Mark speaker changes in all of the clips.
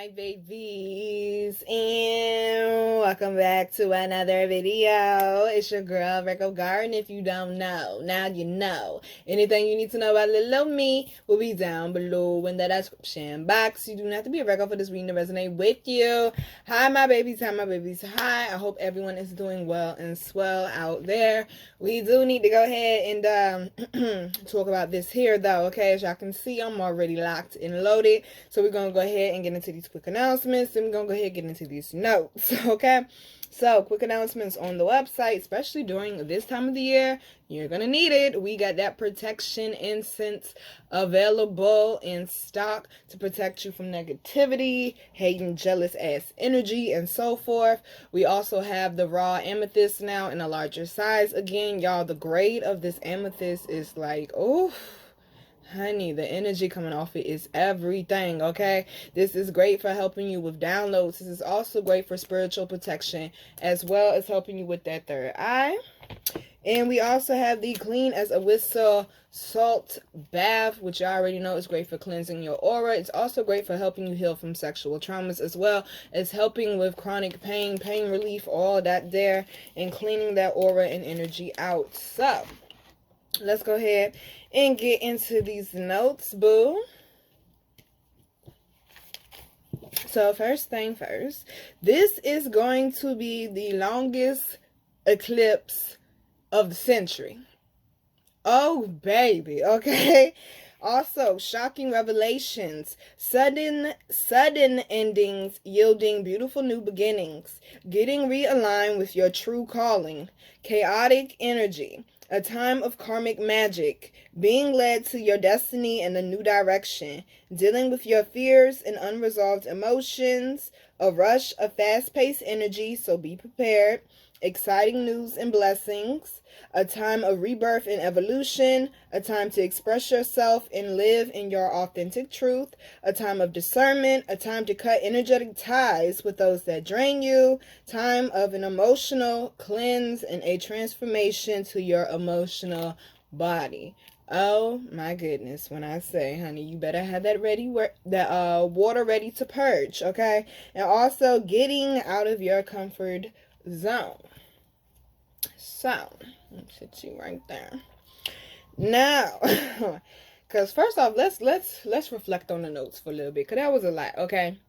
Speaker 1: my babies, and welcome back to another video. It's your girl Virgo Garden. If you don't know, now you know. Anything you need to know about little me will be down below in the description box. You do not have to be a Virgo for this reading to resonate with you. Hi my babies, hi my babies, hi. I hope everyone is doing well and swell out there. We do need to go ahead and talk about this here though, okay? As y'all can see, I'm already locked and loaded. So we're going to go ahead and get into these quick announcements. Then we're going to go ahead and get into these notes, okay? So quick announcements on the website, especially during this time of the year. You're going to need it. We got that protection incense available in stock to protect you from negativity, hating, jealous ass energy, and so forth. We also have the raw amethyst now in a larger size. Again, y'all, the grade of this amethyst is like, oh, honey, the energy coming off it is everything, okay? This is great for helping you with downloads. This is also great for spiritual protection, as well as helping you with that third eye. And we also have the Clean as a Whistle Salt Bath, which you already know is great for cleansing your aura. It's also great for helping you heal from sexual traumas, as well as helping with chronic pain, pain relief, all that there, and cleaning that aura and energy out. So let's go ahead and get into these notes, boo. So first thing first, this is going to be the longest eclipse of the century. Oh, baby, okay? Also, shocking revelations, sudden endings yielding beautiful new beginnings, getting realigned with your true calling, chaotic energy, a time of karmic magic, being led to your destiny in a new direction, dealing with your fears and unresolved emotions, a rush of fast-paced energy, so be prepared, exciting news and blessings, a time of rebirth and evolution, a time to express yourself and live in your authentic truth, a time of discernment, a time to cut energetic ties with those that drain you, time of an emotional cleanse and a transformation to your emotional body. Oh my goodness, when I say, honey, you better have that water ready to purge, okay? And also getting out of your comfort zone. So, let's hit you right there. Now, because first off, let's reflect on the notes for a little bit, because that was a lot, okay?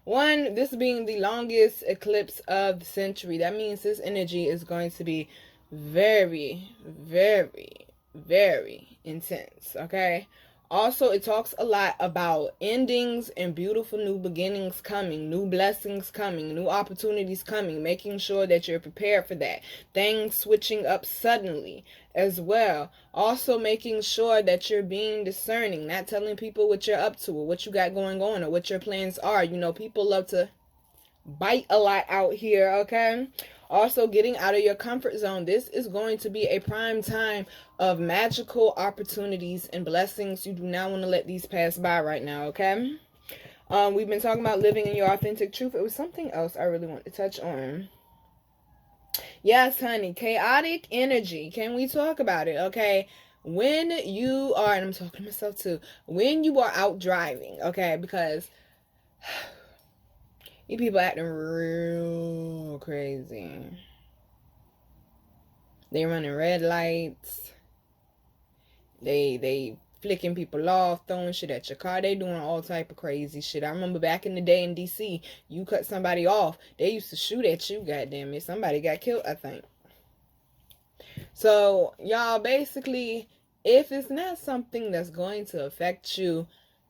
Speaker 1: One, this being the longest eclipse of the century, that means this energy is going to be very, very, very intense, okay? Also, it talks a lot about endings and beautiful new beginnings coming, new blessings coming, new opportunities coming, making sure that you're prepared for that. Things switching up suddenly as well. Also making sure that you're being discerning, not telling people what you're up to or what you got going on or what your plans are. You know, people love to bite a lot out here, okay? Also, getting out of your comfort zone. This is going to be a prime time of magical opportunities and blessings. You do not want to let these pass by right now, okay? We've been talking about living in your authentic truth. It was something else I really want to touch on. Yes, honey, chaotic energy. Can we talk about it, okay? When you are, and I'm talking to myself too, when you are out driving, okay? Because you people acting real crazy. They running red lights. They flicking people off, throwing shit at your car. They doing all type of crazy shit. I remember back in the day in DC, you cut somebody off, they used to shoot at you, goddamn it. Somebody got killed, I think. So, y'all, basically, if it's not something that's going to affect you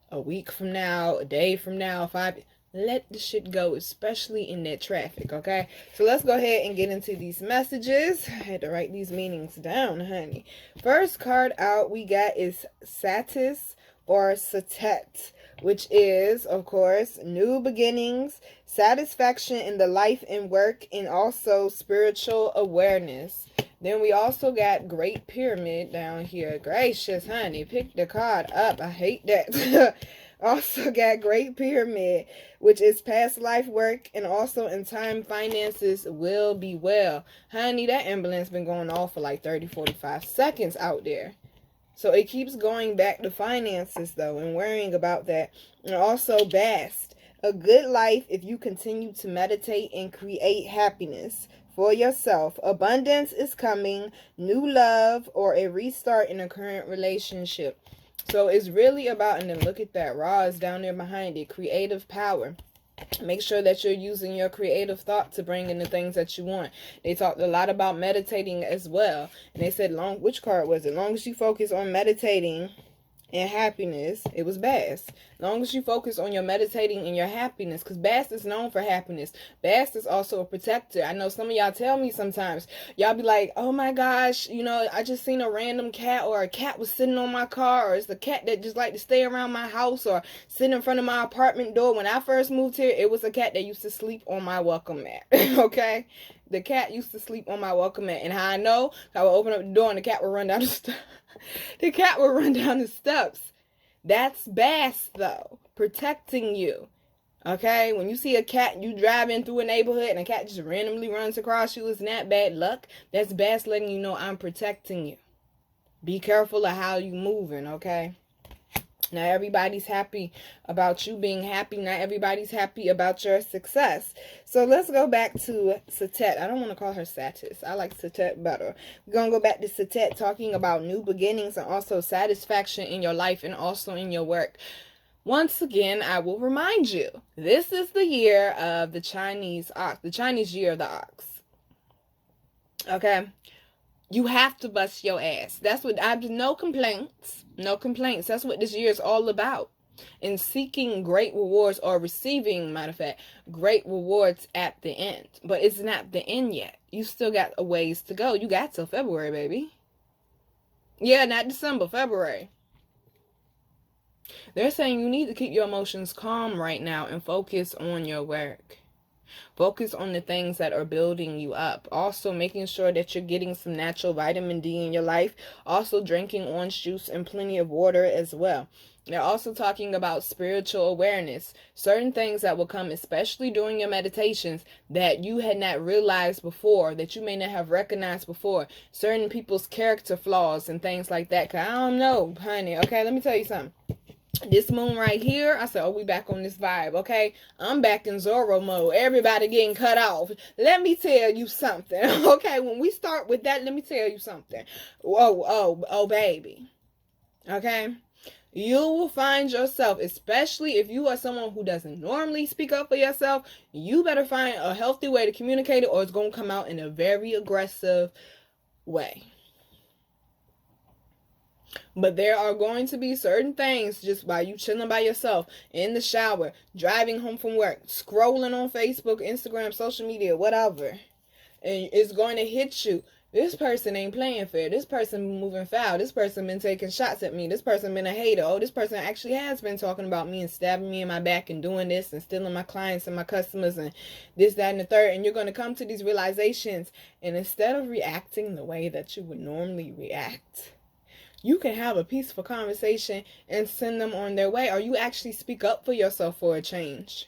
Speaker 1: a week from now, a day from now, 5... let the shit go, especially in that traffic, okay? So let's go ahead and get into these messages. I had to write these meanings down, honey. First card out we got is Satis or Satet, which is, of course, new beginnings, satisfaction in the life and work, and also spiritual awareness. Then we also got Great Pyramid down here. Gracious, honey, pick the card up. I hate that. Also got Great Pyramid, which is past life work, and also in time finances will be well. Honey, that ambulance been going off for like 30-45 seconds out there. So it keeps going back to finances though and worrying about that. And also Bast. A good life if you continue to meditate and create happiness for yourself. Abundance is coming, new love, or a restart in a current relationship. So it's really about, and then look at that, Ra is down there behind it, creative power. Make sure that you're using your creative thought to bring in the things that you want. They talked a lot about meditating as well. And they said, which card was it? Long as you focus on meditating and happiness, it was Bass. Long as you focus on your meditating and your happiness, because Bass is known for happiness. Bass is also a protector. I know some of y'all tell me sometimes, y'all be like, oh my gosh, you know, I just seen a random cat, or a cat was sitting on my car, or it's the cat that just like to stay around my house or sit in front of my apartment door. When I first moved here, it was a cat that used to sleep on my welcome mat. Okay? The cat used to sleep on my welcome mat. And how I know, I would open up the door and the cat would run down the steps. The cat would run down the steps. That's Bass, though, protecting you. Okay? When you see a cat, you drive in through a neighborhood and a cat just randomly runs across you, it's not bad luck. That's Bass letting you know I'm protecting you. Be careful of how you moving, okay? Not everybody's happy about you being happy. Not everybody's happy about your success. So let's go back to Satet. I don't want to call her Satis. I like Satet better. We're going to go back to Satet, talking about new beginnings and also satisfaction in your life and also in your work. Once again, I will remind you, this is the year of the Chinese ox, the Chinese year of the ox. Okay? You have to bust your ass. That's what no complaints. No complaints. That's what this year is all about. And seeking great rewards, or receiving, matter of fact, great rewards at the end. But it's not the end yet. You still got a ways to go. You got till February, baby. Yeah, not December, February. They're saying you need to keep your emotions calm right now and focus on your work. Focus on the things that are building you up. Also, making sure that you're getting some natural vitamin D in your life. Also, drinking orange juice and plenty of water as well. They're also talking about spiritual awareness. Certain things that will come, especially during your meditations, that you had not realized before, that you may not have recognized before. Certain people's character flaws and things like that. 'Cause I don't know, honey. Okay, let me tell you something. This moon right here, I said, oh, we back on this vibe, okay? I'm back in Zorro mode. Everybody getting cut off. Let me tell you something, okay? When we start with that, let me tell you something. Oh, baby. Okay? You will find yourself, especially if you are someone who doesn't normally speak up for yourself, you better find a healthy way to communicate it, or it's going to come out in a very aggressive way. But there are going to be certain things just by you chilling by yourself, in the shower, driving home from work, scrolling on Facebook, Instagram, social media, whatever. And it's going to hit you. This person ain't playing fair. This person moving foul. This person been taking shots at me. This person been a hater. Oh, this person actually has been talking about me and stabbing me in my back and doing this and stealing my clients and my customers and this, that, and the third. And you're going to come to these realizations. And instead of reacting the way that you would normally react, you can have a peaceful conversation and send them on their way. Or you actually speak up for yourself for a change.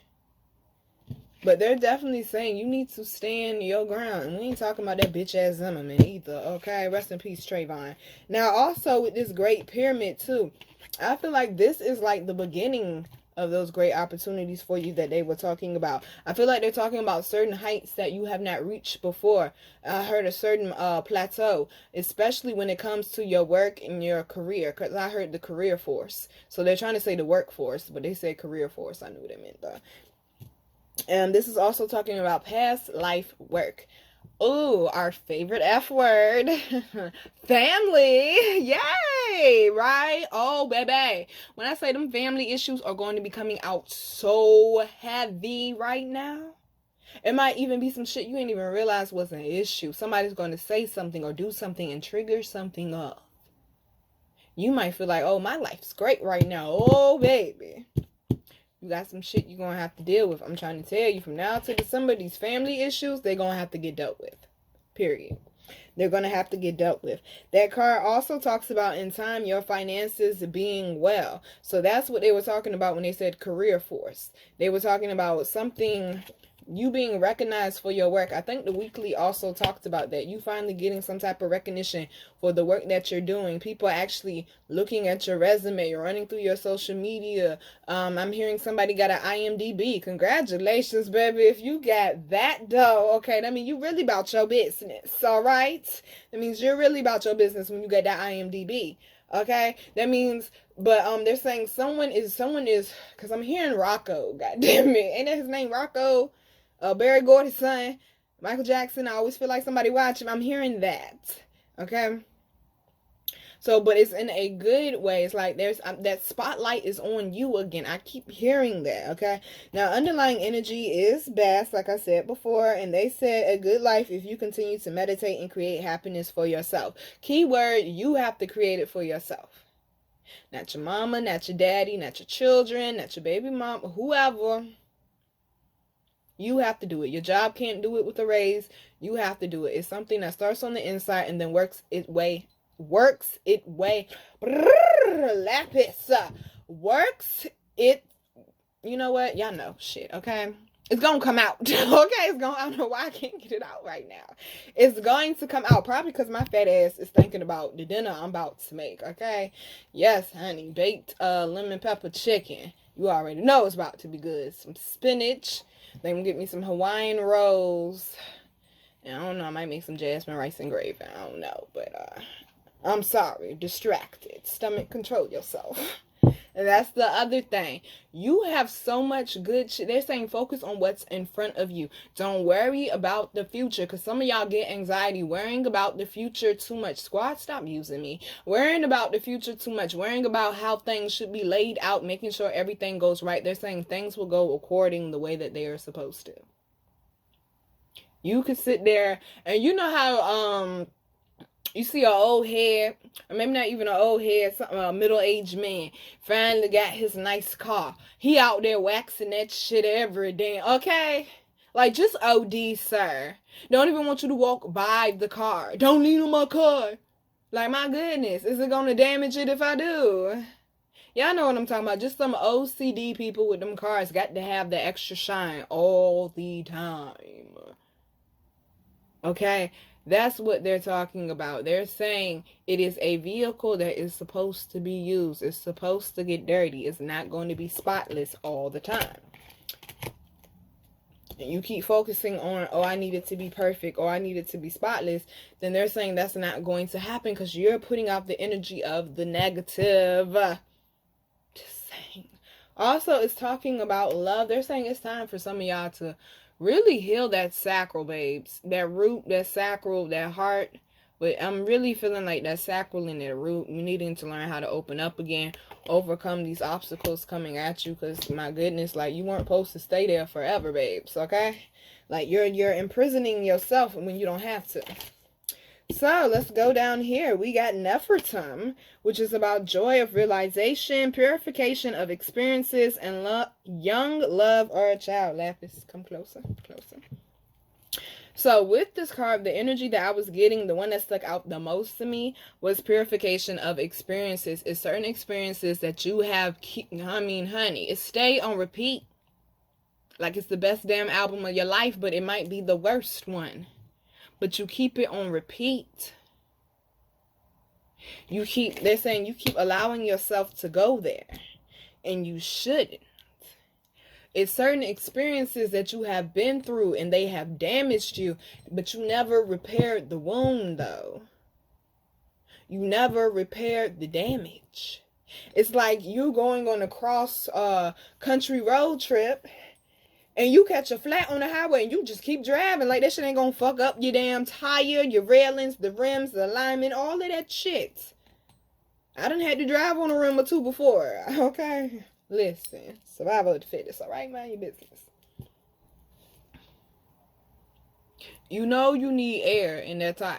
Speaker 1: But they're definitely saying you need to stand your ground. And we ain't talking about that bitch ass Zimmerman either. Okay, rest in peace, Trayvon. Now also with this great pyramid too, I feel like this is like the beginning of those great opportunities for you that they were talking about. I feel like they're talking about certain heights that you have not reached before. I heard a certain plateau, especially when it comes to your work and your career, because I heard the career force. So they're trying to say the workforce, but they say career force. I knew what they meant though. And this is also talking about past life work. Oh, our favorite F word. Family. Yay. Right? Oh, baby. When I say them family issues are going to be coming out so heavy right now, it might even be some shit you ain't even realize was an issue. Somebody's going to say something or do something and trigger something up. You might feel like, oh, my life's great right now. Oh, baby. You got some shit you're going to have to deal with. I'm trying to tell you, from now to December, these family issues, they're going to have to get dealt with. Period. They're going to have to get dealt with. That card also talks about in time your finances being well. So that's what they were talking about when they said career force. They were talking about something you being recognized for your work. I think the weekly also talked about that. You finally getting some type of recognition for the work that you're doing. People actually looking at your resume, running through your social media. I'm hearing somebody got an IMDb. Congratulations, baby. If you got that though, okay, that means you really about your business, all right? That means you're really about your business when you get that IMDb. Okay, that means, but they're saying someone is, because I'm hearing Rocco. God damn it, ain't that his name, Rocco? Barry Gordy's son, Michael Jackson. I always feel like somebody watching. I'm hearing that. Okay. So, but it's in a good way. It's like there's that spotlight is on you again. I keep hearing that. Okay. Now, underlying energy is best, like I said before, and they said a good life if you continue to meditate and create happiness for yourself. Keyword: you have to create it for yourself. Not your mama, not your daddy, not your children, not your baby mama, whoever. You have to do it. Your job can't do it with a raise. You have to do it. It's something that starts on the inside and then works its way. Works it. You know what? Y'all know shit, okay? It's gonna come out. Okay, I don't know why I can't get it out right now. It's going to come out. Probably because my fat ass is thinking about the dinner I'm about to make, okay? Yes, honey. Baked lemon pepper chicken. You already know it's about to be good. Some spinach. Then I'm gonna get me some Hawaiian rolls. And I don't know, I might make some jasmine rice and gravy. I don't know, but I'm sorry, distracted. Stomach, control yourself. And that's the other thing. You have so much good shit. They're saying focus on what's in front of you. Don't worry about the future. Because some of y'all get anxiety worrying about the future too much. Squad, stop using me. Worrying about the future too much. Worrying about how things should be laid out. Making sure everything goes right. They're saying things will go according the way that they are supposed to. You could sit there and you know how you see an old head, or maybe not even an old head, a middle-aged man finally got his nice car. He out there waxing that shit every day, okay? Like, just OD, sir. Don't even want you to walk by the car. Don't lean on my car. Like, my goodness, is it gonna damage it if I do? Y'all know what I'm talking about. Just some OCD people with them cars got to have the extra shine all the time. Okay? That's what they're talking about. They're saying it is a vehicle that is supposed to be used. It's supposed to get dirty. It's not going to be spotless all the time. And you keep focusing on, oh, I need it to be perfect, or I need it to be spotless, then they're saying that's not going to happen because you're putting out the energy of the negative. Just saying. Also, it's talking about love. They're saying it's time for some of y'all to really heal that sacral, babes. That root, that sacral, that heart. But I'm really feeling like that sacral and that root, you needing to learn how to open up again. Overcome these obstacles coming at you. Because, my goodness, like, you weren't supposed to stay there forever, babes. Okay? Like, you're imprisoning yourself when you don't have to. So, let's go down here. We got Nefertum, which is about joy of realization, purification of experiences, and young love or a child. Lapis, come closer, closer. So, with this card, the energy that I was getting, the one that stuck out the most to me, was purification of experiences. It's certain experiences that you have, honey, it stay on repeat. Like it's the best damn album of your life, but it might be the worst one. But you keep it on repeat. They're saying you keep allowing yourself to go there. And you shouldn't. It's certain experiences that you have been through and they have damaged you. But you never repaired the wound though. You never repaired the damage. It's like you going on a cross country road trip. And you catch a flat on the highway and you just keep driving. Like that shit ain't gonna fuck up your damn tire, your railings, the rims, the alignment, all of that shit. I done had to drive on a rim or two before. Okay? Listen. Survival of the fittest. Alright? Mind your business. You know you need air in that tire.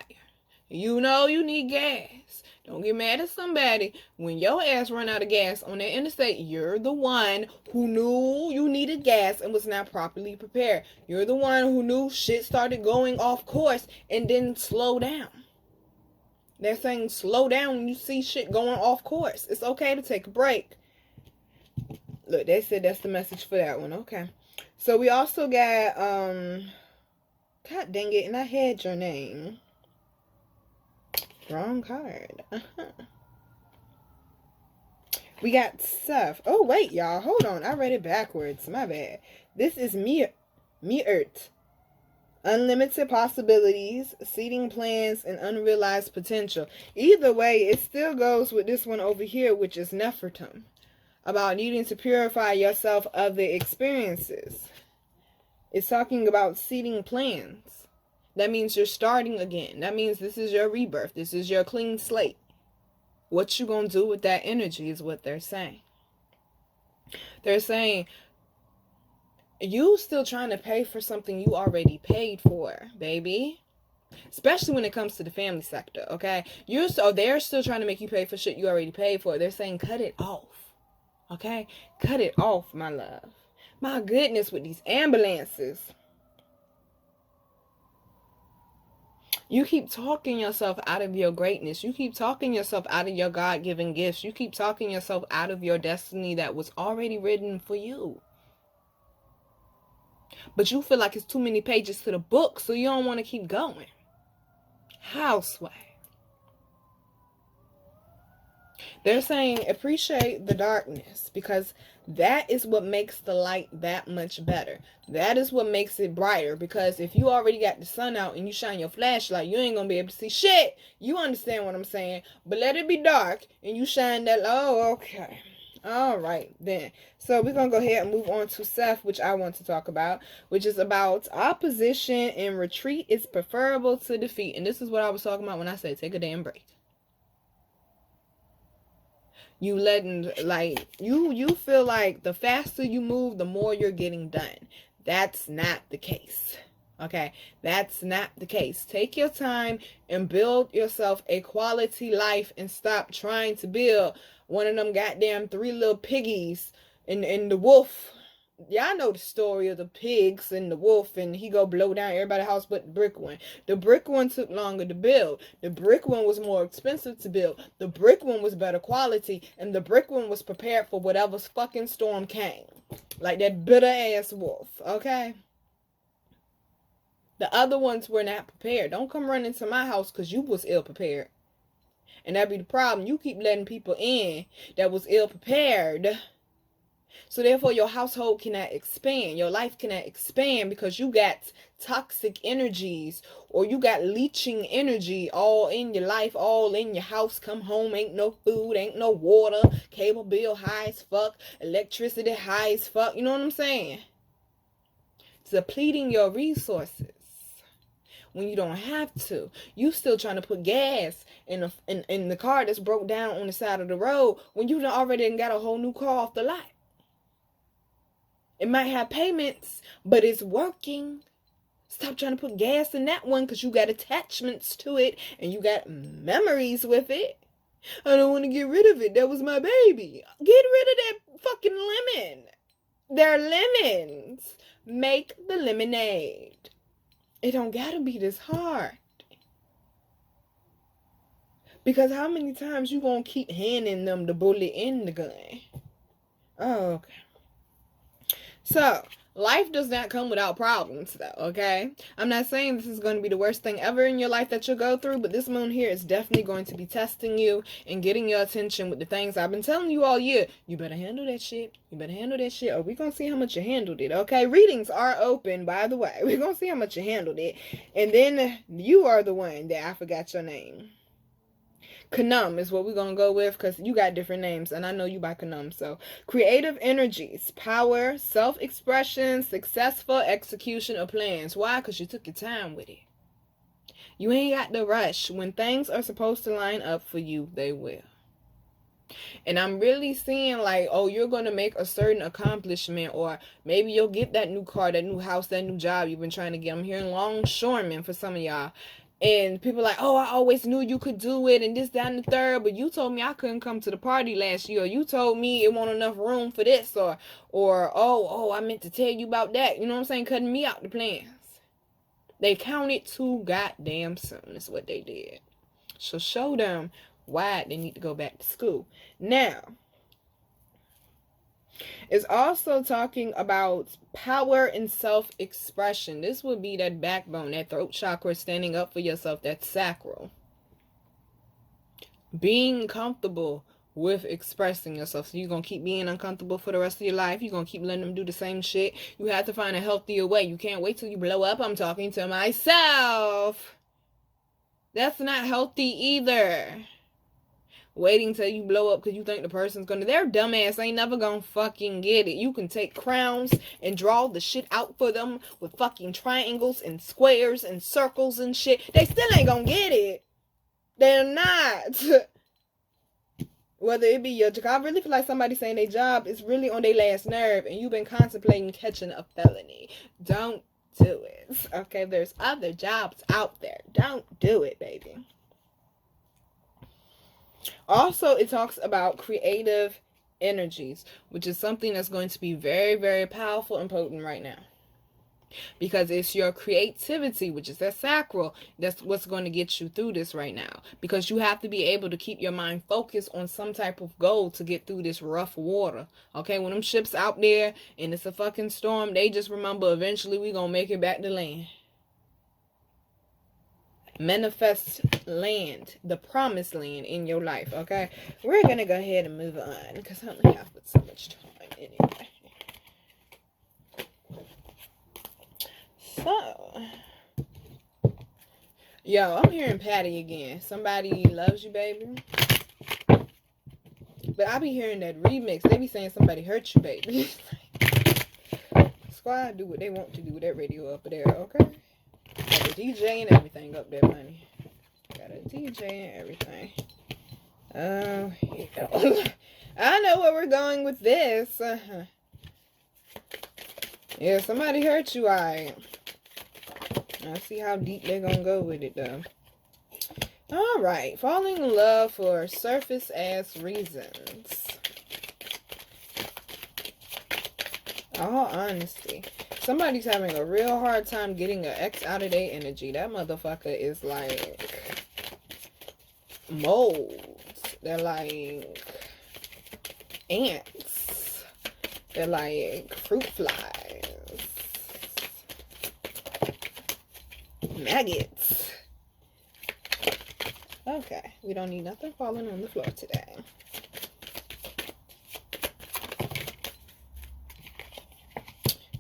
Speaker 1: You know you need gas. Don't get mad at somebody. When your ass run out of gas on that interstate, you're the one who knew you needed gas and was not properly prepared. You're the one who knew shit started going off course and didn't slow down. They're saying slow down when you see shit going off course. It's okay to take a break. Look, they said that's the message for that one. Okay. So we also got, God dang it, and I had your name. Wrong card. We got Seth. Oh, wait, y'all. Hold on. I read it backwards. My bad. This is Earth. Unlimited possibilities, seeding plans, and unrealized potential. Either way, it still goes with this one over here, which is Nefertum. About needing to purify yourself of the experiences. It's talking about seeding plans. That means you're starting again. That means this is your rebirth. This is your clean slate. What you gonna do with that energy is what they're saying. They're saying you still trying to pay for something you already paid for, baby. Especially when it comes to the family sector, okay? They're still trying to make you pay for shit you already paid for. They're saying cut it off. Okay? Cut it off, my love. My goodness, with these ambulances. You keep talking yourself out of your greatness. You keep talking yourself out of your God-given gifts. You keep talking yourself out of your destiny that was already written for you. But you feel like it's too many pages to the book, so you don't want to keep going. Houseway. They're saying appreciate the darkness because that is what makes the light that much better. That is what makes it brighter, because if you already got the sun out and you shine your flashlight, you ain't gonna be able to see shit. You understand what I'm saying? But let it be dark and you shine that. Oh, okay. All right, then. So we're going to go ahead and move on to Seth, which I want to talk about, which is about opposition and retreat is preferable to defeat. And this is what I was talking about when I said take a damn break. You letting, like, you feel like the faster you move, the more you're getting done. That's not the case. Okay, that's not the case. Take your time and build yourself a quality life and stop trying to build one of them goddamn 3 little piggies and the wolf. Y'all know the story of the pigs and the wolf, and he go blow down everybody's house but the brick one. The brick one took longer to build. The brick one was more expensive to build. The brick one was better quality, and the brick one was prepared for whatever fucking storm came. Like that bitter ass wolf, okay? The other ones were not prepared. Don't come running to my house because you was ill prepared. And that be the problem. You keep letting people in that was ill prepared. So therefore your household cannot expand. Your life cannot expand because you got toxic energies or you got leeching energy all in your life, all in your house. Come home, ain't no food, ain't no water, cable bill high as fuck, electricity high as fuck. You know what I'm saying? It's depleting your resources. When you don't have to, you still trying to put gas in the car that's broke down on the side of the road when you already got a whole new car off the lot. It might have payments, but it's working. Stop trying to put gas in that one because you got attachments to it and you got memories with it. I don't want to get rid of it. That was my baby. Get rid of that fucking lemon. They're lemons. Make the lemonade. It don't gotta be this hard. Because how many times you gonna keep handing them the bullet in the gun? Oh, okay. So, life does not come without problems, though, okay? I'm not saying this is going to be the worst thing ever in your life that you'll go through, but this moon here is definitely going to be testing you and getting your attention with the things I've been telling you all year. You better handle that shit. You better handle that shit, or we're going to see how much you handled it, okay? Readings are open, by the way. We're going to see how much you handled it. And then you are the one that I forgot your name. Kanum is what we're going to go with because you got different names and I know you by Kanum. So creative energies, power, self-expression, successful execution of plans. Why? Because you took your time with it. You ain't got to rush. When things are supposed to line up for you, they will. And I'm really seeing like, oh, you're going to make a certain accomplishment, or maybe you'll get that new car, that new house, that new job you've been trying to get. I'm hearing longshoremen for some of y'all. And people are like, oh, I always knew you could do it and this, that, and the third, but you told me I couldn't come to the party last year. Or you told me it wasn't enough room for this, or oh, I meant to tell you about that. You know what I'm saying? Cutting me out the plans. They counted too goddamn soon is what they did. So show them why they need to go back to school. Now, It's also talking about power and self-expression. This would be that backbone, that throat chakra, standing up for yourself, that sacral. Being comfortable with expressing yourself. So you're going to keep being uncomfortable for the rest of your life. You're going to keep letting them do the same shit. You have to find a healthier way. You can't wait till you blow up. I'm talking to myself. That's not healthy either. Waiting till you blow up because you think the person's gonna, their dumbass ain't never gonna fucking get it. You can take crowns and draw the shit out for them with fucking triangles and squares and circles and shit. They still ain't gonna get it. They're not. Whether it be your job, I really feel like somebody saying their job is really on their last nerve and you've been contemplating catching a felony. Don't do it. Okay, there's other jobs out there. Don't do it, baby. Also, it talks about creative energies, which is something that's going to be very, very powerful and potent right now. Because it's your creativity, which is that sacral, that's what's going to get you through this right now. Because you have to be able to keep your mind focused on some type of goal to get through this rough water. Okay, when them ships out there and it's a fucking storm, they just remember eventually we gonna make it back to land. Manifest land, the promised land in your life, okay? We're gonna go ahead and move on because I only have so much time anyway. So, yo, I'm hearing Patty again. Somebody loves you, baby. But I be hearing that remix. They be saying somebody hurt you, baby. Squad do what they want to do with that radio up there, okay? Got a DJ and everything up there, honey. Got a DJ and everything. Oh, yeah. I know where we're going with this. Yeah, somebody hurt you, I see how deep they're gonna go with it, though. Alright, falling in love for surface-ass reasons. All honesty. Somebody's having a real hard time getting an X out of their energy. That motherfucker is like moles. They're like ants. They're like fruit flies. Maggots. Okay, we don't need nothing falling on the floor today.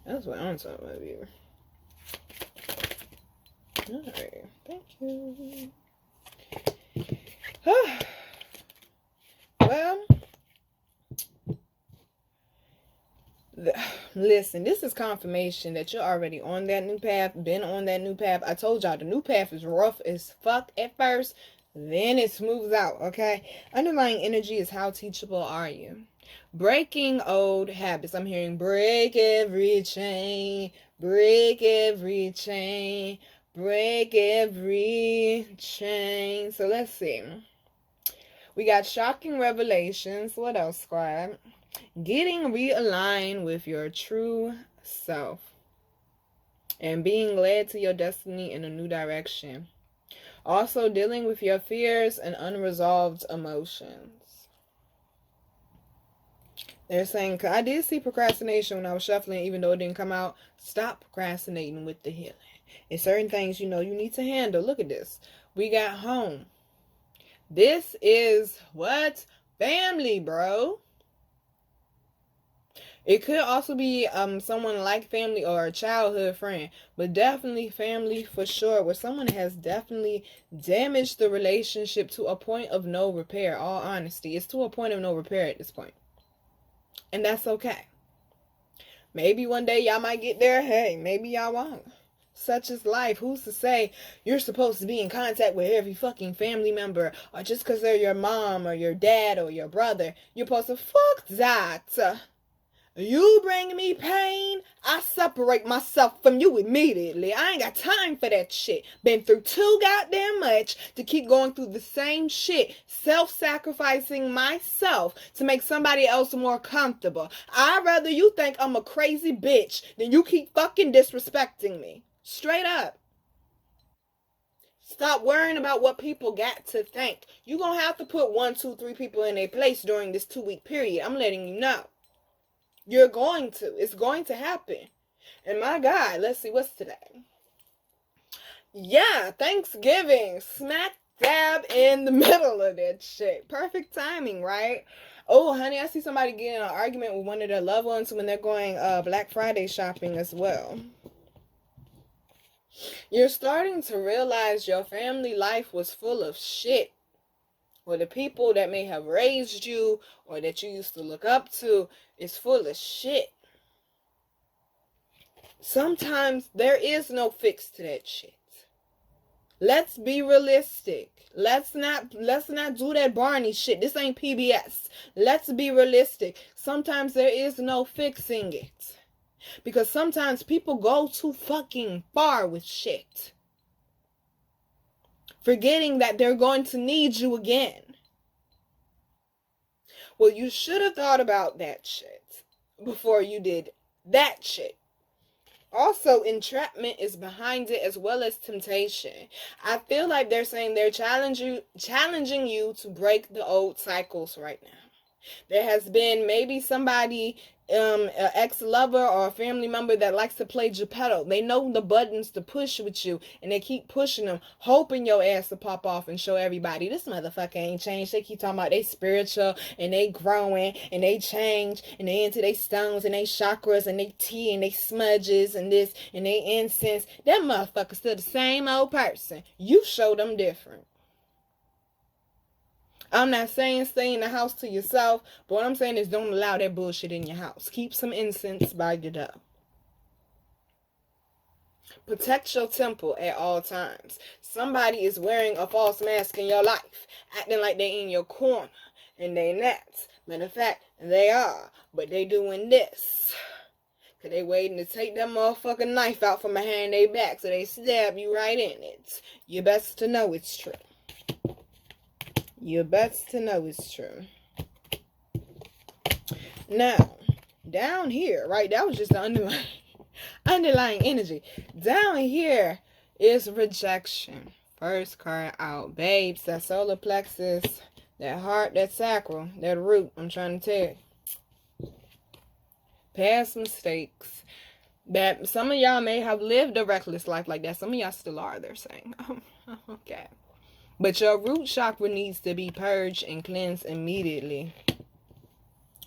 Speaker 1: That's what I'm talking about here. Alright, thank you. Well, listen, this is confirmation that you're already on that new path, been on that new path. I told y'all the new path is rough as fuck at first, then it smooths out, okay? Underlying energy is how teachable are you? Breaking old habits. I'm hearing break every chain, break every chain, break every chain. So let's see. We got shocking revelations. What else, squad? Getting realigned with your true self and being led to your destiny in a new direction. Also dealing with your fears and unresolved emotions. They're saying, I did see procrastination when I was shuffling, even though it didn't come out. Stop procrastinating with the healing. It's certain things, you know, you need to handle. Look at this. We got home. This is what? Family, bro. It could also be someone like family or a childhood friend, but definitely family for sure, where someone has definitely damaged the relationship to a point of no repair. All honesty, it's to a point of no repair at this point. And that's okay. Maybe one day y'all might get there. Hey, maybe y'all won't. Such is life. Who's to say you're supposed to be in contact with every fucking family member, or just because they're your mom or your dad or your brother, you're supposed to fuck that. You bring me pain, I separate myself from you immediately. I ain't got time for that shit. Been through too goddamn much to keep going through the same shit. Self-sacrificing myself to make somebody else more comfortable. I'd rather you think I'm a crazy bitch than you keep fucking disrespecting me. Straight up. Stop worrying about what people got to think. You're gonna have to put 1, 2, 3 people in their place during this 2-week period. I'm letting you know. You're going to. It's going to happen. And my God, let's see, what's today? Yeah, Thanksgiving. Smack dab in the middle of that shit. Perfect timing, right? Oh, honey, I see somebody getting in an argument with one of their loved ones when they're going Black Friday shopping as well. You're starting to realize your family life was full of shit. Or the people that may have raised you or that you used to look up to is full of shit. Sometimes there is no fix to that shit. Let's be realistic. Let's not do that Barney shit. This ain't PBS. Let's be realistic. Sometimes there is no fixing it. Because sometimes people go too fucking far with shit. Forgetting that they're going to need you again. Well, you should have thought about that shit before you did that shit. Also, entrapment is behind it as well as temptation. I feel like they're saying they're challenging you to break the old cycles right now. There has been maybe somebody, an ex-lover or a family member that likes to play Geppetto. They know the buttons to push with you, and they keep pushing them, hoping your ass to pop off and show everybody, this motherfucker ain't changed. They keep talking about they spiritual, and they growing, and they change, and they into they stones, and they chakras, and they tea, and they smudges, and this, and they incense. That motherfucker still the same old person. You show them different. I'm not saying stay in the house to yourself, but what I'm saying is don't allow that bullshit in your house. Keep some incense by your door. Protect your temple at all times. Somebody is wearing a false mask in your life, acting like they in your corner, and they not. Matter of fact, they are, but they doing this. Cause they waiting to take that motherfucking knife out from behind their back, so they stab you right in it. You best to know it's true. You best to know it's true. Now, down here, right? That was just the underlying energy. Down here is rejection. First card out. Babes, that solar plexus, that heart, that sacral, that root. I'm trying to tell you. Past mistakes. That some of y'all may have lived a reckless life like that. Some of y'all still are, they're saying. Okay. But your root chakra needs to be purged and cleansed immediately.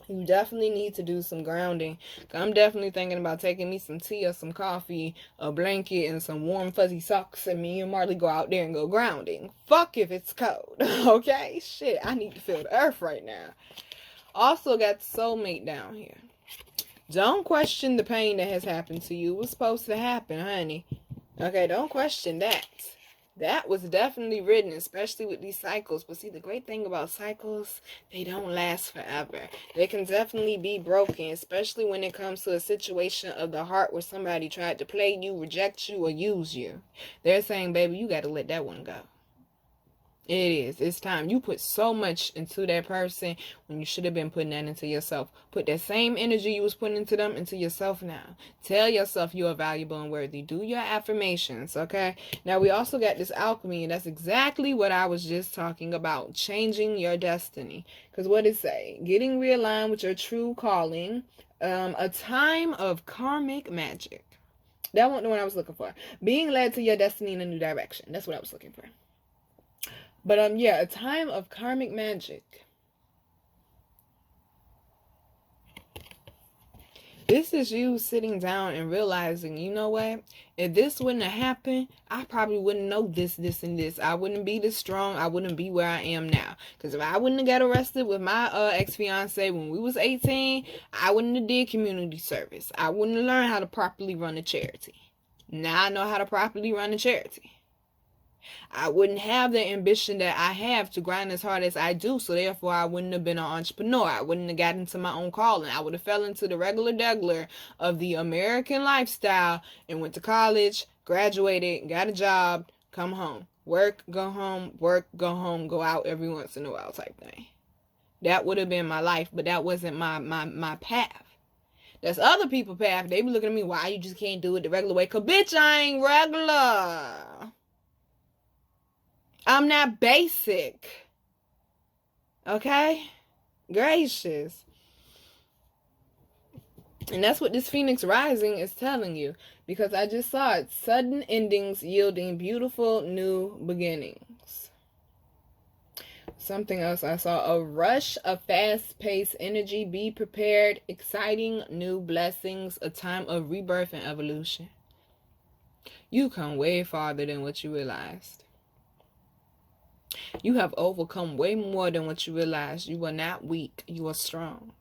Speaker 1: You definitely need to do some grounding. I'm definitely thinking about taking me some tea or some coffee, a blanket, and some warm fuzzy socks, and me and Marley go out there and go grounding. Fuck if it's cold. Okay? Shit, I need to feel the earth right now. Also got the soulmate down here. Don't question the pain that has happened to you. It was supposed to happen, honey. Okay, don't question that. That was definitely written, especially with these cycles. But see, the great thing about cycles, they don't last forever. They can definitely be broken, especially when it comes to a situation of the heart where somebody tried to play you, reject you, or use you. They're saying, baby, you got to let that one go. It is. It's time. You put so much into that person when you should have been putting that into yourself. Put that same energy you was putting into them into yourself now. Tell yourself you are valuable and worthy. Do your affirmations, okay? Now, we also got this alchemy, and that's exactly what I was just talking about. Changing your destiny. Because what it say? Getting realigned with your true calling. A time of karmic magic. That wasn't the one I was looking for. Being led to your destiny in a new direction. That's what I was looking for. But, yeah, a time of karmic magic. This is you sitting down and realizing, you know what? If this wouldn't have happened, I probably wouldn't know this, and this. I wouldn't be this strong. I wouldn't be where I am now. Because if I wouldn't have got arrested with my ex-fiance when we was 18, I wouldn't have did community service. I wouldn't have learned how to properly run a charity. Now I know how to properly run a charity. I wouldn't have the ambition that I have to grind as hard as I do, so therefore I wouldn't have been an entrepreneur. I wouldn't have gotten into my own calling. I would have fell into the regular degular of the American lifestyle and went to college, graduated, got a job, come home. Work, go home, go out every once in a while type thing. That would have been my life, but that wasn't my path. That's other people's path. They be looking at me, why you just can't do it the regular way? 'Cause bitch, I ain't regular. I'm not basic. Okay? Gracious. And that's what this Phoenix rising is telling you. Because I just saw it. Sudden endings yielding beautiful new beginnings. Something else I saw. A rush of fast-paced energy. Be prepared. Exciting new blessings. A time of rebirth and evolution. You come way farther than what you realized. You have overcome way more than what you realized. You are not weak. You are strong.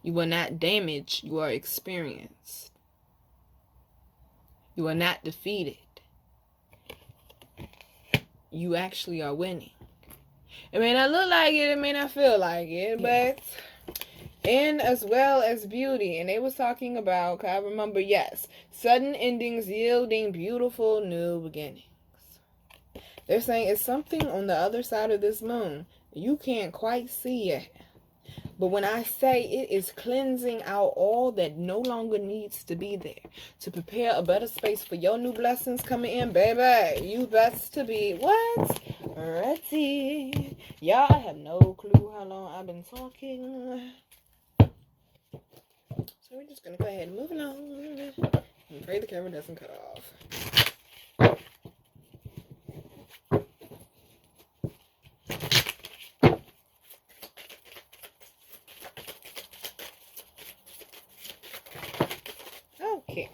Speaker 1: You are not damaged. You are experienced. You are not defeated. You actually are winning. It may not look like it. It may not feel like it. But and as well as beauty. And they was talking about, I remember, yes, sudden endings yielding beautiful new beginnings. They're saying it's something on the other side of this moon you can't quite see yet. But when I say it is cleansing out all that no longer needs to be there to prepare a better space for your new blessings coming in, baby, you best to be, what? Ready. Y'all, I have no clue how long I've been talking. So we're just going to go ahead and move along and pray the camera doesn't cut off. Okay.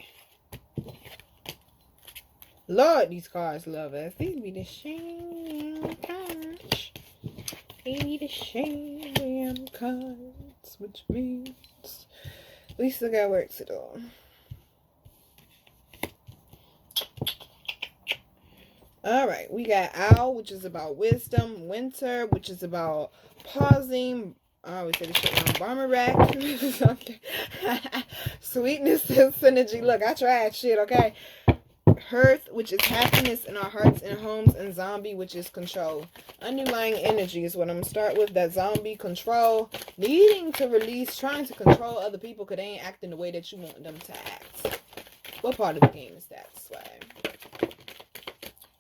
Speaker 1: Lord, these cards love us. These be the sham cards. They be the sham cards, which means we still got work to do. Alright, we got Owl, which is about wisdom. Winter, which is about pausing. I always say this shit wrong. Barmerack. Okay. Sweetness and synergy. Look, I tried shit, okay? Hearth, which is happiness in our hearts and homes. And Zombie, which is control. Underlying energy is what I'm going to start with. That zombie control. Needing to release. Trying to control other people because they ain't acting the way that you want them to act. What part of the game is that, Swag?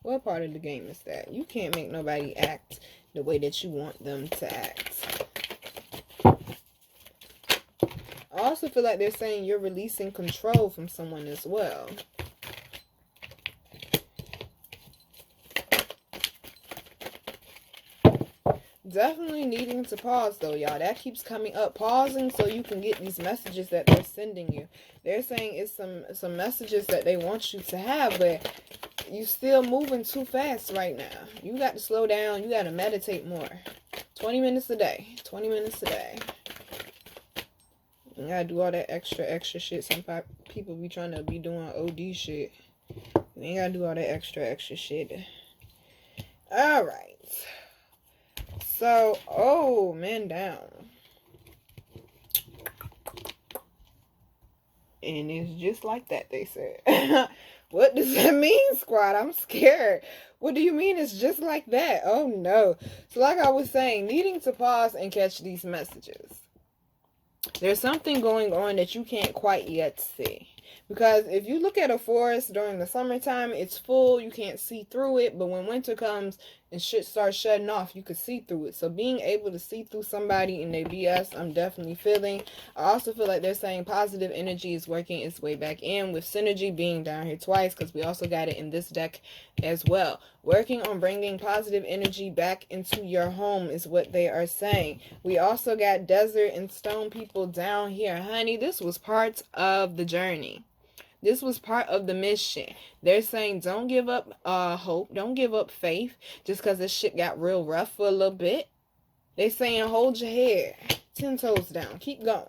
Speaker 1: What part of the game is that? You can't make nobody act the way that you want them to act. I also feel like they're saying you're releasing control from someone as well. Definitely needing to pause though, y'all. That keeps coming up. Pausing so you can get these messages that they're sending you. They're saying it's some messages that they want you to have, but you still moving too fast right now. You got to slow down. You got to meditate more. 20 minutes a day. 20 minutes a day. You gotta do all that extra shit. Some people be trying to be doing OD shit. You ain't gotta do all that extra shit. Alright. So, oh, man down. And it's just like that, they said. What does that mean, squad? I'm scared. What do you mean it's just like that? Oh, no. So, like I was saying, needing to pause and catch these messages. There's something going on that you can't quite yet see. Because if you look at a forest during the summertime, it's full. You can't see through it. But when winter comes and shit starts shutting off, you can see through it. So being able to see through somebody in their BS, I'm definitely feeling. I also feel like they're saying positive energy is working its way back in, with synergy being down here twice because we also got it in this deck as well. Working on bringing positive energy back into your home is what they are saying. We also got desert and stone people down here. Honey, this was part of the journey. This was part of the mission. They're saying don't give up hope. Don't give up faith just because this shit got real rough for a little bit. They're saying hold your head. 10 toes down. Keep going.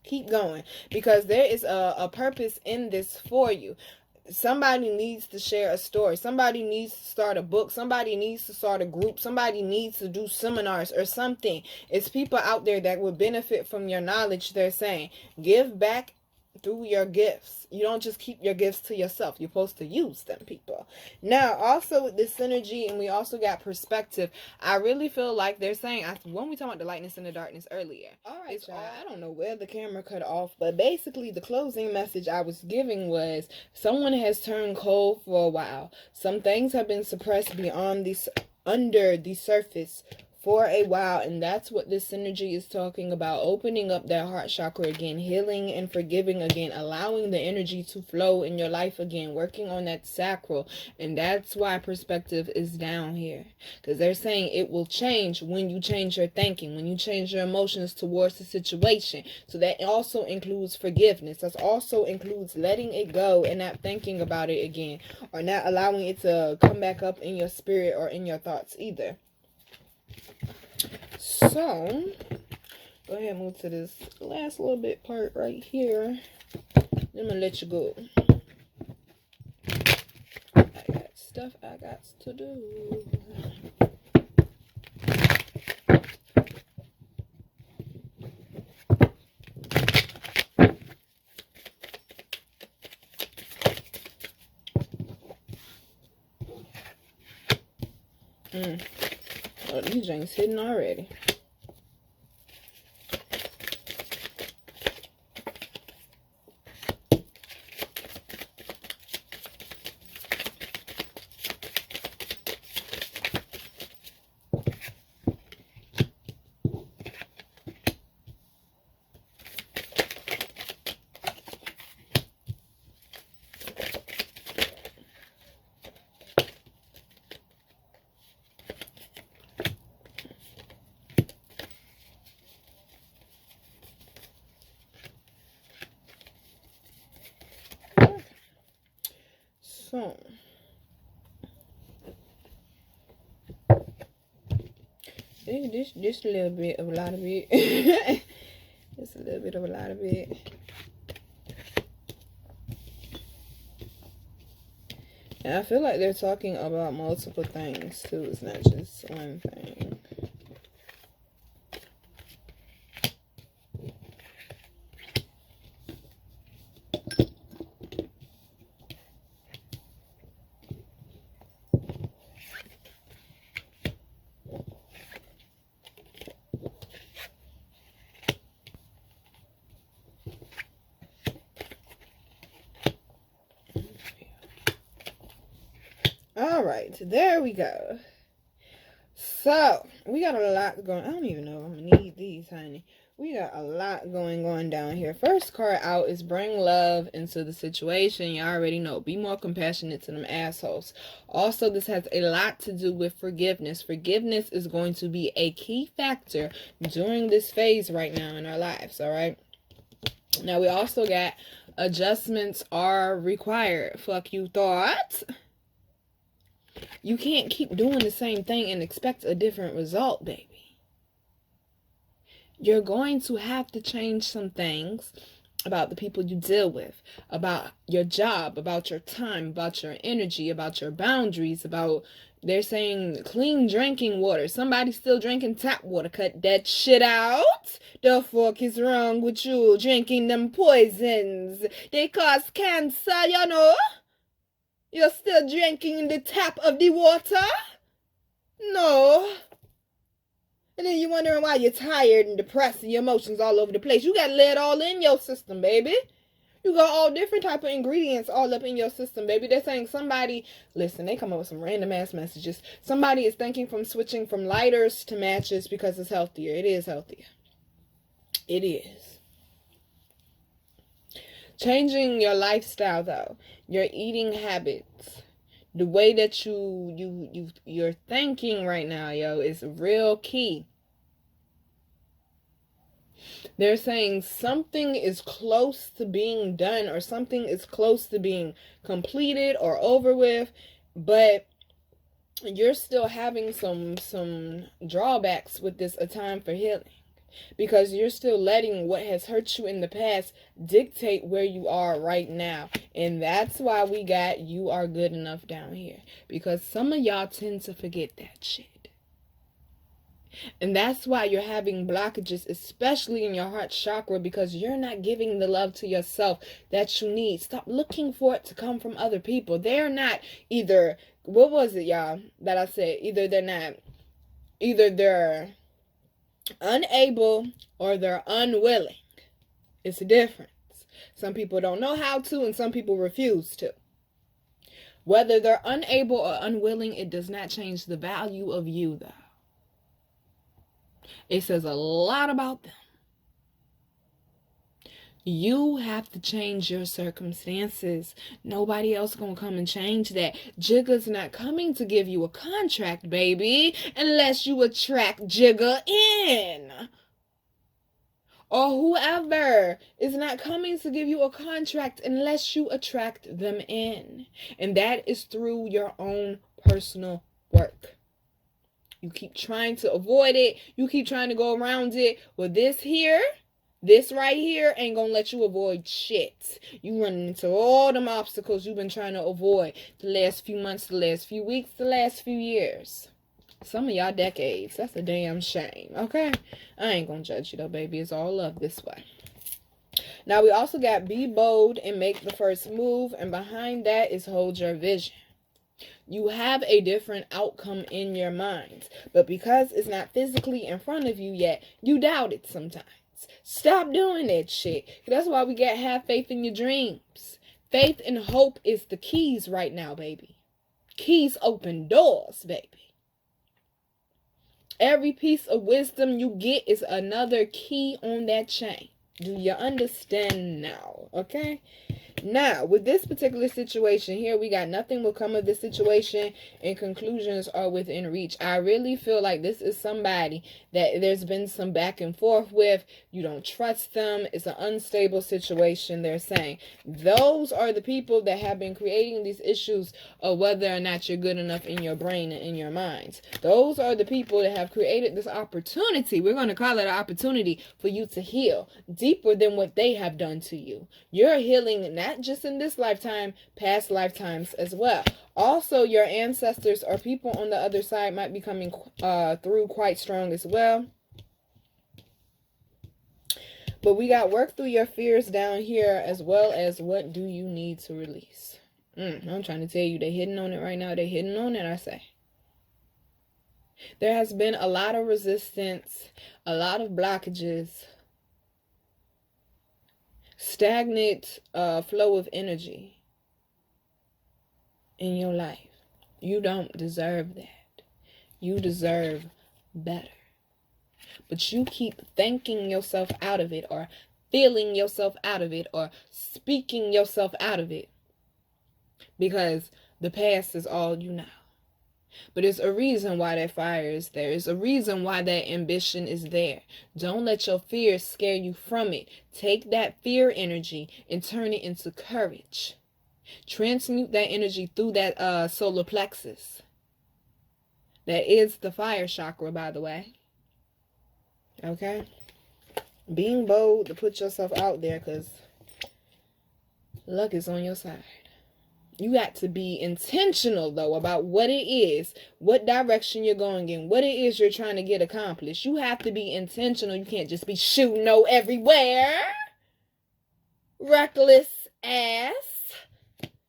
Speaker 1: Keep going. Because there is a purpose in this for you. Somebody needs to share a story. Somebody needs to start a book. Somebody needs to start a group. Somebody needs to do seminars or something. It's people out there that would benefit from your knowledge. They're saying give back through your gifts. You don't just keep your gifts to yourself. You're supposed to use them, people. Now, also with this synergy, and we also got perspective, I really feel like they're saying, when we talked about the lightness and the darkness earlier. Alright, y'all. I don't know where the camera cut off, but basically the closing message I was giving was someone has turned cold for a while. Some things have been suppressed beyond under the surface for a while, and that's what this synergy is talking about. Opening up that heart chakra again, healing and forgiving again, allowing the energy to flow in your life again, working on that sacral. And that's why perspective is down here, because they're saying it will change when you change your thinking, when you change your emotions towards the situation. So that also includes forgiveness. That also includes letting it go and not thinking about it again, or not allowing it to come back up in your spirit or in your thoughts either. So, go ahead and move to this last little bit part right here. Then I'm going to let you go. I got stuff I got to do. Oh, these drinks hidden already. So, this a little bit of a lot of it. Just a little bit of a lot of it. And I feel like they're talking about multiple things too. It's not just one thing. All right, there we go. So, we got a lot going. I don't even know if I'm going to need these, honey. We got a lot going on down here. First card out is bring love into the situation. You already know. Be more compassionate to them assholes. Also, this has a lot to do with forgiveness. Forgiveness is going to be a key factor during this phase right now in our lives, all right? Now, we also got adjustments are required. Fuck you thought. You can't keep doing the same thing and expect a different result, baby. You're going to have to change some things about the people you deal with, about your job, about your time, about your energy, about your boundaries, about, they're saying clean drinking water. Somebody's still drinking tap water. Cut that shit out. The fuck is wrong with you drinking them poisons? They cause cancer, you know? You're still drinking the tap of the water? No. And then you're wondering why you're tired and depressed and your emotions all over the place. You got to let it all in your system, baby. You got all different type of ingredients all up in your system, baby. They're saying somebody, listen, they come up with some random ass messages. Somebody is thinking from switching from lighters to matches because it's healthier. It is healthier. It is. Changing your lifestyle, though, your eating habits, the way that you're thinking right now, yo, is real key. They're saying something is close to being done, or something is close to being completed or over with, but you're still having some drawbacks with this a time for healing. Because you're still letting what has hurt you in the past dictate where you are right now. And that's why we got you are good enough down here. Because some of y'all tend to forget that shit. And that's why you're having blockages, especially in your heart chakra, because you're not giving the love to yourself that you need. Stop looking for it to come from other people. They're not either, what was it, y'all, that I said? Either they're unable or they're unwilling. It's a difference. Some people don't know how to and some people refuse to. Whether they're unable or unwilling, it does not change the value of you, though. It says a lot about them. You have to change your circumstances. Nobody else gonna come and change that. Jigga's not coming to give you a contract, baby, unless you attract Jigga in. Or whoever is not coming to give you a contract unless you attract them in. And that is through your own personal work. You keep trying to avoid it. You keep trying to go around it. Well, this right here ain't gonna let you avoid shit. You running into all them obstacles you've been trying to avoid the last few months, the last few weeks, the last few years. Some of y'all decades. That's a damn shame, okay? I ain't gonna judge you though, baby. It's all love this way. Now, we also got be bold and make the first move. And behind that is hold your vision. You have a different outcome in your mind. But because it's not physically in front of you yet, you doubt it sometimes. Stop doing that shit. That's why we got have faith in your dreams. Faith and hope is the keys right now, baby. Keys open doors, baby. Every piece of wisdom you get is another key on that chain. Do you understand now? Okay? Now, with this particular situation here, we got nothing will come of this situation and conclusions are within reach. I really feel like this is somebody that there's been some back and forth with. You don't trust them. It's an unstable situation, they're saying. Those are the people that have been creating these issues of whether or not you're good enough in your brain and in your minds. Those are the people that have created this opportunity. We're going to call it an opportunity for you to heal deeper than what they have done to you. You're healing not just in this lifetime, past lifetimes as well. Also, your ancestors or people on the other side might be coming through quite strong as well. But we got work through your fears down here, as well as what do you need to release. I'm trying to tell you, they're hitting on it right now. They're hitting on it, I say. There has been a lot of resistance, a lot of blockages, stagnant flow of energy in your life. You don't deserve that. You deserve better. But you keep thinking yourself out of it, or feeling yourself out of it, or speaking yourself out of it, because the past is all you know. But there's a reason why that fire is there. There's a reason why that ambition is there. Don't let your fears scare you from it. Take that fear energy and turn it into courage. Transmute that energy through that solar plexus. That is the fire chakra, by the way. Okay? Being bold to put yourself out there, because luck is on your side. You got to be intentional, though, about what it is, what direction you're going in, what it is you're trying to get accomplished. You have to be intentional. You can't just be shooting everywhere. Reckless ass.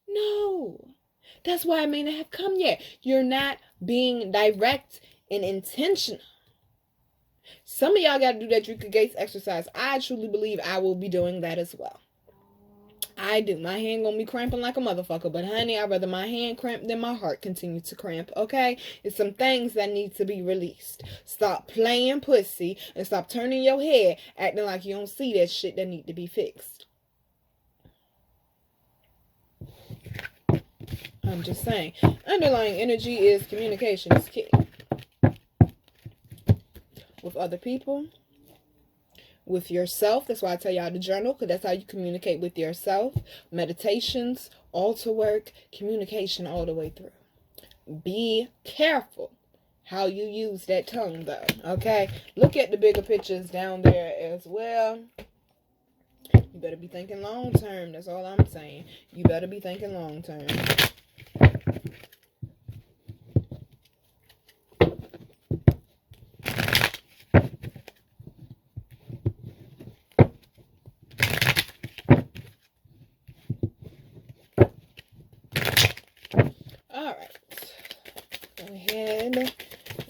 Speaker 1: No. That's why I may not have come yet. You're not being direct and intentional. Some of y'all got to do that Druka Gates exercise. I truly believe I will be doing that as well. I do. My hand gonna be cramping like a motherfucker. But honey, I'd rather my hand cramp than my heart continue to cramp. Okay? It's some things that need to be released. Stop playing pussy and stop turning your head acting like you don't see that shit that need to be fixed. I'm just saying. Underlying energy is communication is key. With other people. With yourself. That's why I tell y'all to journal, because that's how you communicate with yourself. Meditations, altar work, communication all the way through. Be careful how you use that tongue, though. Okay? Look at the bigger pictures down there as well. You better be thinking long term. That's all I'm saying. You better be thinking long term.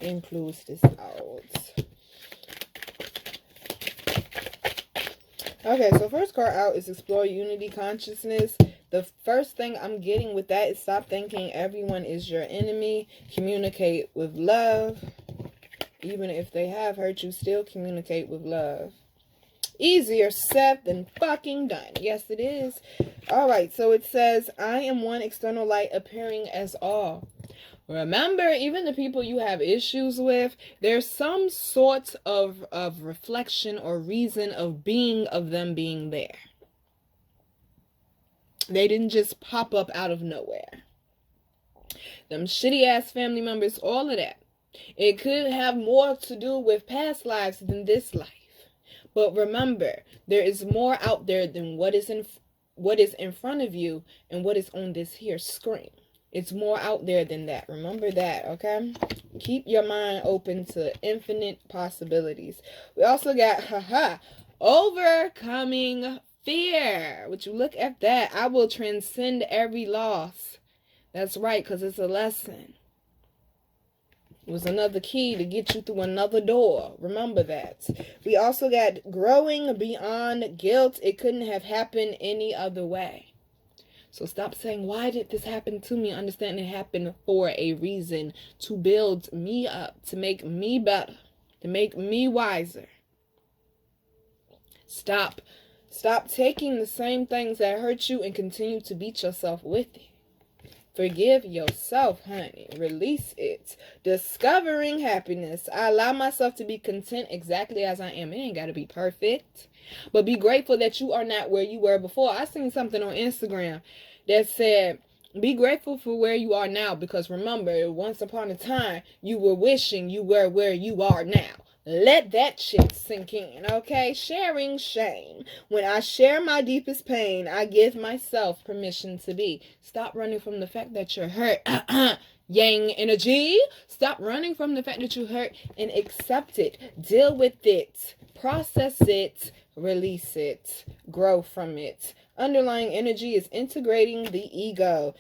Speaker 1: And close this out. Okay, so first card out is explore unity consciousness. The first thing I'm getting with that is stop thinking everyone is your enemy. Communicate with love. Even if they have hurt you, still communicate with love. Easier said than fucking done. Yes, it is. All right, so it says, I am one external light appearing as all. Remember, even the people you have issues with, there's some sort of reflection or reason of them being there. They didn't just pop up out of nowhere. Them shitty ass family members, all of that. It could have more to do with past lives than this life. But remember, there is more out there than what is in front of you and what is on this here screen. It's more out there than that. Remember that, okay? Keep your mind open to infinite possibilities. We also got, overcoming fear. Would you look at that? I will transcend every loss. That's right, because it's a lesson. It was another key to get you through another door. Remember that. We also got growing beyond guilt. It couldn't have happened any other way. So stop saying, why did this happen to me? Understand it happened for a reason. To build me up. To make me better. To make me wiser. Stop taking the same things that hurt you and continue to beat yourself with it. Forgive yourself, honey. Release it. Discovering happiness. I allow myself to be content exactly as I am. It ain't got to be perfect. But be grateful that you are not where you were before. I seen something on Instagram that said, be grateful for where you are now. Because remember, once upon a time, you were wishing you were where you are now. Let that shit sink in, okay? Sharing shame. When I share my deepest pain, I give myself permission to be. Stop running from the fact that you're hurt. Yang energy. Stop running from the fact that you're hurt and accept it. Deal with it. Process it. Release it. Grow from it. Underlying energy is integrating the ego.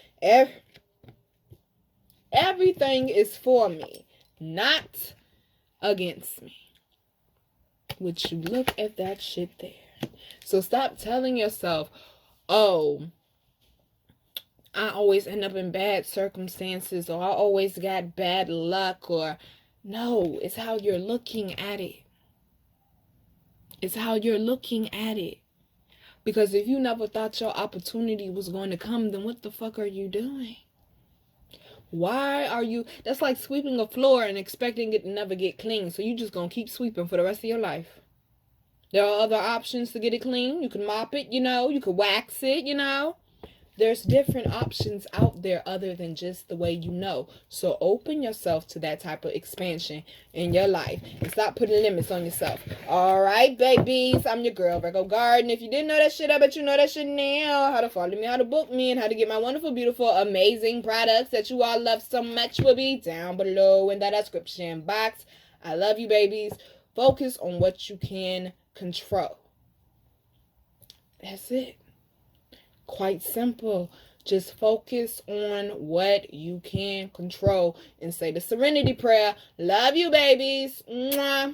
Speaker 1: Everything is for me, not against me. Would you look at that shit there? So stop telling yourself, oh, I always end up in bad circumstances, or I always got bad luck, or no, it's how you're looking at it. It's how you're looking at it. Because if you never thought your opportunity was going to come, then what the fuck are you doing? Why are you... That's like sweeping a floor and expecting it to never get clean. So you just going to keep sweeping for the rest of your life. There are other options to get it clean. You can mop it, you can wax it, There's different options out there other than just the way you know. So open yourself to that type of expansion in your life. And stop putting limits on yourself. All right, babies. I'm your girl, Virgo Garden. If you didn't know that shit, I bet you know that shit now. How to follow me, how to book me, and how to get my wonderful, beautiful, amazing products that you all love so much will be down below in the description box. I love you, babies. Focus on what you can control. That's it. Quite simple. Just focus on what you can control and say the serenity prayer. Love you, babies. Mwah.